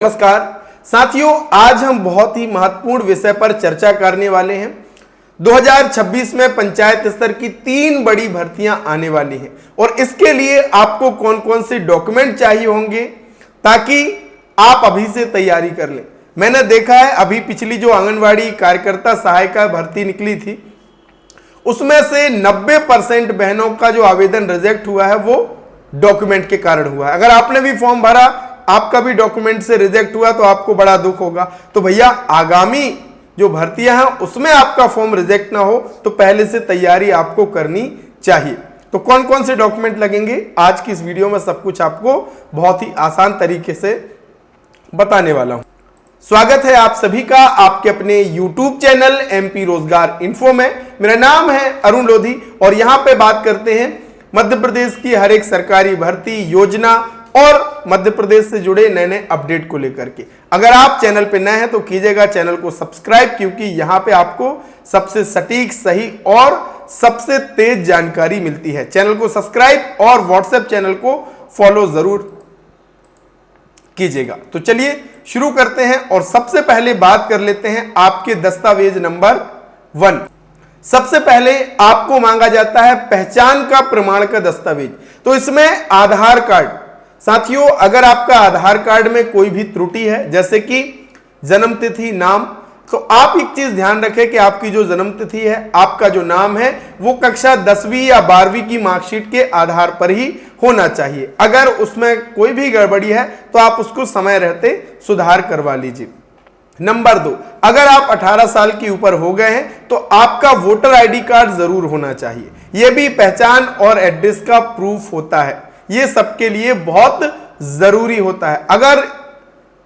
नमस्कार साथियों, आज हम बहुत ही महत्वपूर्ण विषय पर चर्चा करने वाले हैं। 2026 में पंचायत स्तर की 3 बड़ी भर्तियां आने वाली हैं और इसके लिए आपको कौन कौन से डॉक्यूमेंट चाहिए होंगे ताकि आप अभी से तैयारी कर लें। मैंने देखा है अभी पिछली जो आंगनवाड़ी कार्यकर्ता सहायिका भर्ती निकली थी उसमें से 90% बहनों का जो आवेदन रिजेक्ट हुआ है वो डॉक्यूमेंट के कारण हुआ है। अगर आपने भी फॉर्म भरा, आपका भी डॉक्यूमेंट से रिजेक्ट हुआ तो आपको बड़ा दुख होगा। तो भैया आगामी जो भर्तियां हैं उसमें आपका फॉर्म रिजेक्ट ना हो तो पहले से तैयारी आपको करनी चाहिए। तो कौन कौन से डॉक्यूमेंट लगेंगे आज की इस वीडियो में सब कुछ आपको बहुत ही आसान तरीके से बताने वाला हूं। स्वागत है आप सभी का आपके अपने YouTube चैनल MP रोजगार इन्फो में। मेरा नाम है अरुण लोधी और यहां पे बात करते हैं मध्य प्रदेश की हर एक सरकारी भर्ती योजना और मध्य प्रदेश से जुड़े नए नए अपडेट को लेकर के। अगर आप चैनल पे नए हैं तो कीजिएगा चैनल को सब्सक्राइब, क्योंकि यहां पे आपको सबसे सटीक, सही और सबसे तेज जानकारी मिलती है। चैनल को सब्सक्राइब और व्हाट्सएप चैनल को फॉलो जरूर कीजिएगा। तो चलिए शुरू करते हैं और सबसे पहले बात कर लेते हैं आपके दस्तावेज नंबर 1। सबसे पहले आपको मांगा जाता है पहचान का प्रमाण का दस्तावेज। तो इसमें आधार कार्ड। साथियों, अगर आपका आधार कार्ड में कोई भी त्रुटि है जैसे कि जन्म तिथि, नाम, तो आप एक चीज ध्यान रखें कि आपकी जो जन्म तिथि है, आपका जो नाम है वो कक्षा 10वीं या 12वीं की मार्कशीट के आधार पर ही होना चाहिए। अगर उसमें कोई भी गड़बड़ी है तो आप उसको समय रहते सुधार करवा लीजिए। नंबर 2, अगर आप 18 साल के ऊपर हो गए हैं तो आपका वोटर आईडी कार्ड जरूर होना चाहिए। यह भी पहचान और एड्रेस का प्रूफ होता है। ये सबके लिए बहुत जरूरी होता है। अगर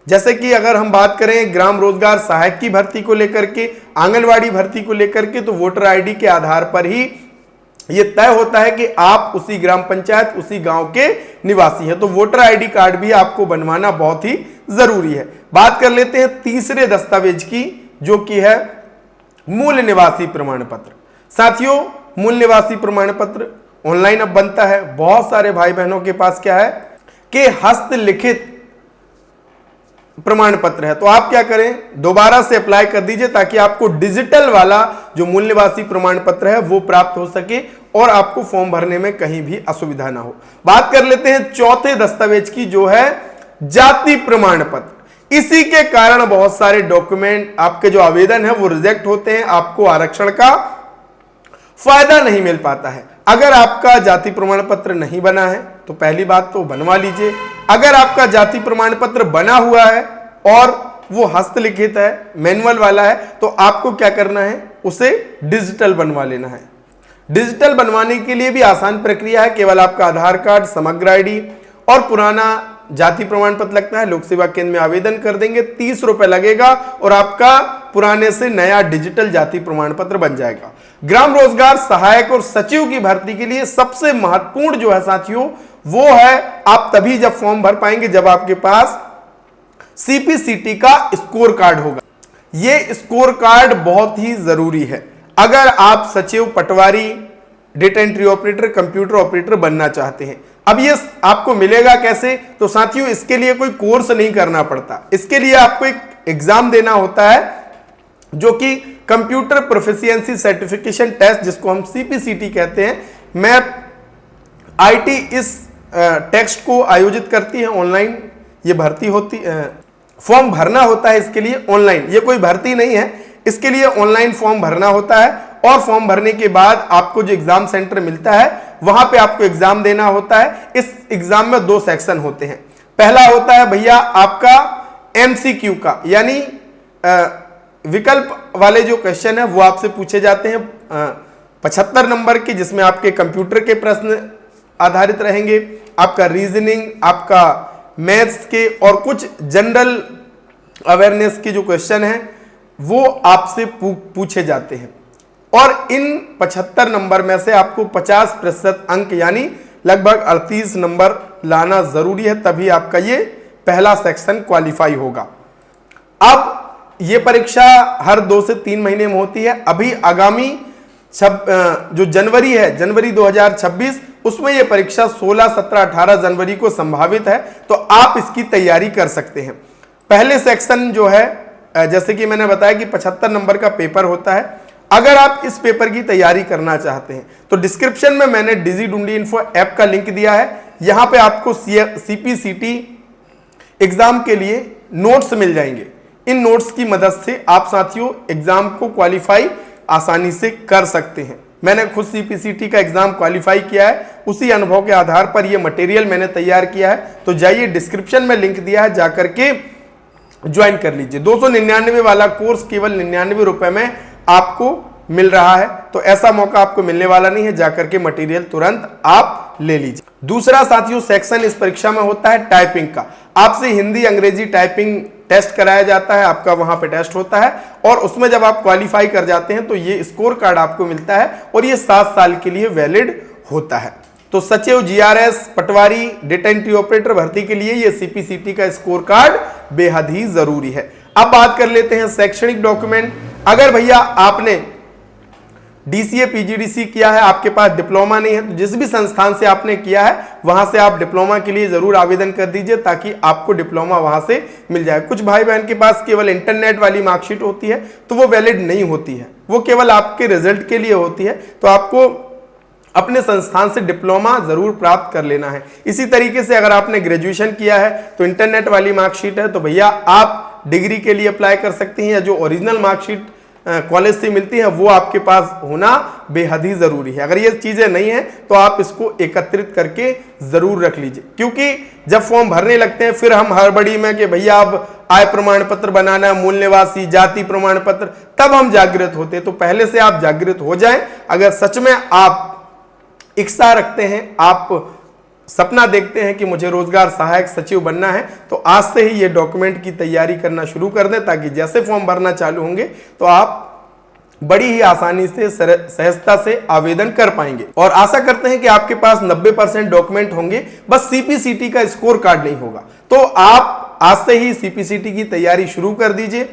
जैसे कि अगर हम बात करें ग्राम रोजगार सहायक की भर्ती को लेकर के, आंगनवाड़ी भर्ती को लेकर के, तो वोटर आईडी के आधार पर ही ये तय होता है कि आप उसी ग्राम पंचायत, उसी गांव के निवासी हैं। तो वोटर आईडी कार्ड भी आपको बनवाना बहुत ही जरूरी है। बात कर लेते हैं तीसरे दस्तावेज की, जो कि है मूल निवासी प्रमाण पत्र। साथियों, मूल निवासी प्रमाण पत्र ऑनलाइन अब बनता है। बहुत सारे भाई बहनों के पास क्या है कि हस्तलिखित प्रमाण पत्र है। तो आप क्या करें, दोबारा से अप्लाई कर दीजिए ताकि आपको डिजिटल वाला जो मूल निवासी प्रमाण पत्र है वो प्राप्त हो सके और आपको फॉर्म भरने में कहीं भी असुविधा ना हो। बात कर लेते हैं चौथे दस्तावेज की, जो है जाति प्रमाण पत्र। इसी के कारण बहुत सारे डॉक्यूमेंट, आपके जो आवेदन है वो रिजेक्ट होते हैं, आपको आरक्षण का फायदा नहीं मिल पाता है। अगर आपका जाति प्रमाण पत्र नहीं बना है तो पहली बात तो बनवा लीजिए। अगर आपका जाति प्रमाण पत्र बना हुआ है और वो हस्तलिखित है, मैनुअल वाला है, तो आपको क्या करना है, उसे डिजिटल बनवा लेना है। डिजिटल बनवाने के लिए भी आसान प्रक्रिया है। केवल आपका आधार कार्ड, समग्र आईडी और पुराना जाति प्रमाण पत्र लगता है। लोक सेवा केंद्र में आवेदन कर देंगे, 30 रुपए लगेगा और आपका पुराने से नया डिजिटल जाति प्रमाण पत्र बन जाएगा। ग्राम रोजगार सहायक और सचिव की भर्ती के लिए सबसे महत्वपूर्ण जो है साथियों, वो है आप तभी जब फॉर्म भर पाएंगे जब आपके पास CPCT का स्कोर कार्ड होगा। यह स्कोर कार्ड बहुत ही जरूरी है अगर आप सचिव, patwari, data entry operator, computer operator बनना चाहते हैं। अब ये आपको मिलेगा कैसे, तो साथियों इसके लिए कोई कोर्स नहीं करना पड़ता। इसके लिए आपको एक एग्जाम देना होता है जो कि कंप्यूटर प्रोफिशिएंसी सर्टिफिकेशन टेस्ट, जिसको हम CPCT कहते हैं। मैं IT इस टेक्स्ट को आयोजित करती है। ऑनलाइन ये भर्ती होती, फॉर्म भरना होता है इसके लिए ऑनलाइन। ये कोई भर्ती नहीं है, इसके लिए ऑनलाइन फॉर्म भरना होता है और फॉर्म भरने के बाद आपको जो एग्जाम सेंटर मिलता है वहां पे आपको एग्जाम देना होता है। इस एग्जाम में 2 सेक्शन होते हैं। पहला होता है भैया आपका MCQ का, यानी विकल्प वाले जो क्वेश्चन है वो आपसे पूछे जाते हैं 75 नंबर के, जिसमें आपके कंप्यूटर के प्रश्न आधारित रहेंगे, आपका रीजनिंग, आपका मैथ्स के और कुछ जनरल अवेयरनेस के जो क्वेश्चन हैं वो आपसे पूछे जाते हैं। और इन 75 नंबर में से आपको 50% अंक यानी लगभग 38 नंबर लाना जरूरी है, तभी आपका ये पहला सेक्शन क्वालिफाई होगा। अब ये परीक्षा हर 2 से 3 महीने में होती है। अभी आगामी जो जनवरी है, जनवरी 2026, उसमें यह परीक्षा 16, 17, 18 जनवरी को संभावित है, तो आप इसकी तैयारी कर सकते हैं। पहले सेक्शन जो है जैसे कि मैंने बताया कि 75 नंबर का पेपर होता है। अगर आप इस पेपर की तैयारी करना चाहते हैं तो डिस्क्रिप्शन में मैंने डिजिढूंढी इन्फो ऐप का लिंक दिया है। यहां पे आपको CPCT एग्जाम के लिए नोट्स मिल जाएंगे। इन नोट्स की मदद से आप साथियों एग्जाम को क्वालिफाई आसानी से कर सकते हैं। मैंने खुद CPCT का एग्जाम क्वालिफाई किया है, उसी अनुभव के आधार पर यह मटेरियल मैंने तैयार किया है। तो जाइए, डिस्क्रिप्शन में लिंक दिया है, जाकर के ज्वाइन कर लीजिए। 299 वाला कोर्स केवल 99 रुपए में आपको मिल रहा है, तो ऐसा मौका आपको मिलने वाला नहीं है। जाकर के मटेरियल तुरंत आप ले लीजिए। दूसरा साथियों सेक्शन इस परीक्षा में होता है टाइपिंग का। आपसे हिंदी अंग्रेजी टाइपिंग टेस्ट कराया जाता है, आपका वहां पे टेस्ट होता है और उसमें जब आप क्वालिफाई कर जाते हैं तो ये स्कोर कार्ड आपको मिलता है और ये 7 साल के लिए वैलिड होता है। तो सचिव, GRS, पटवारी, डेटा एंट्री ऑपरेटर भर्ती के लिए ये CPCT का स्कोर कार्ड बेहद ही जरूरी है। अब बात कर लेते हैं शैक्षणिक डॉक्यूमेंट। अगर भैया आपने DCA PGDC किया है, आपके पास डिप्लोमा नहीं है, तो जिस भी संस्थान से आपने किया है वहां से आप डिप्लोमा के लिए जरूर आवेदन कर दीजिए ताकि आपको डिप्लोमा वहां से मिल जाए। कुछ भाई बहन के पास केवल इंटरनेट वाली मार्कशीट होती है तो वो वैलिड नहीं होती है, वो केवल आपके रिजल्ट के लिए होती है। तो आपको अपने संस्थान से डिप्लोमा जरूर प्राप्त कर लेना है। इसी तरीके से अगर आपने ग्रेजुएशन किया है तो इंटरनेट वाली मार्कशीट है तो भैया आप डिग्री के लिए अप्लाई कर सकते हैं, या जो ओरिजिनल मार्कशीट कॉलेज से मिलती है वो आपके पास होना बेहद ही जरूरी है। अगर ये चीजें नहीं है तो आप इसको एकत्रित करके जरूर रख लीजिए, क्योंकि जब फॉर्म भरने लगते हैं फिर हम हड़बड़ी में कि भैया अब आय प्रमाण पत्र बनाना है, मूल निवासी, जाति प्रमाण पत्र, तब हम जागृत होते हैं। तो पहले से आप जागृत हो जाएं। अगर सच में आप इच्छा रखते हैं, आप सपना देखते हैं कि मुझे रोजगार सहायक सचिव बनना है, तो आज से ही ये डॉक्यूमेंट की तैयारी करना शुरू कर दें ताकि जैसे फॉर्म भरना चालू होंगे तो आप बड़ी ही आसानी से सहजता से आवेदन कर पाएंगे। और आशा करते हैं कि आपके पास 90% डॉक्यूमेंट होंगे, बस CPCT का स्कोर कार्ड नहीं होगा। तो आप आज से ही CPCT की तैयारी शुरू कर दीजिए,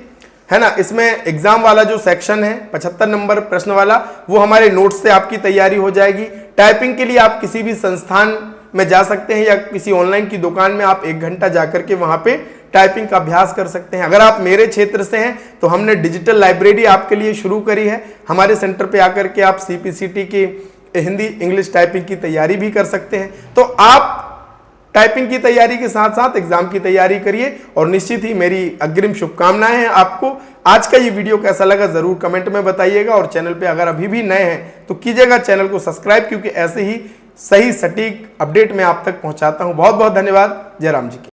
है ना। इसमें एग्जाम वाला जो सेक्शन है 75 नंबर प्रश्न वाला, वो हमारे नोट्स से आपकी तैयारी हो जाएगी। टाइपिंग के लिए आप किसी भी संस्थान में जा सकते हैं या किसी ऑनलाइन की दुकान में आप 1 घंटा जाकर के वहां पे टाइपिंग का अभ्यास कर सकते हैं। अगर आप मेरे क्षेत्र से हैं तो हमने डिजिटल लाइब्रेरी आपके लिए शुरू करी है। हमारे सेंटर पे आकर के आप CPCT की हिंदी इंग्लिश टाइपिंग की तैयारी भी कर सकते हैं। तो आप टाइपिंग की तैयारी के साथ साथ एग्जाम की तैयारी करिए और निश्चित ही मेरी अग्रिम शुभकामनाएं हैं आपको। आज का ये वीडियो कैसा लगा जरूर कमेंट में बताइएगा और चैनल पे अगर अभी भी नए हैं तो कीजिएगा चैनल को सब्सक्राइब, क्योंकि ऐसे ही सही सटीक अपडेट मैं आप तक पहुंचाता हूं। बहुत बहुत धन्यवाद। जय राम जी की।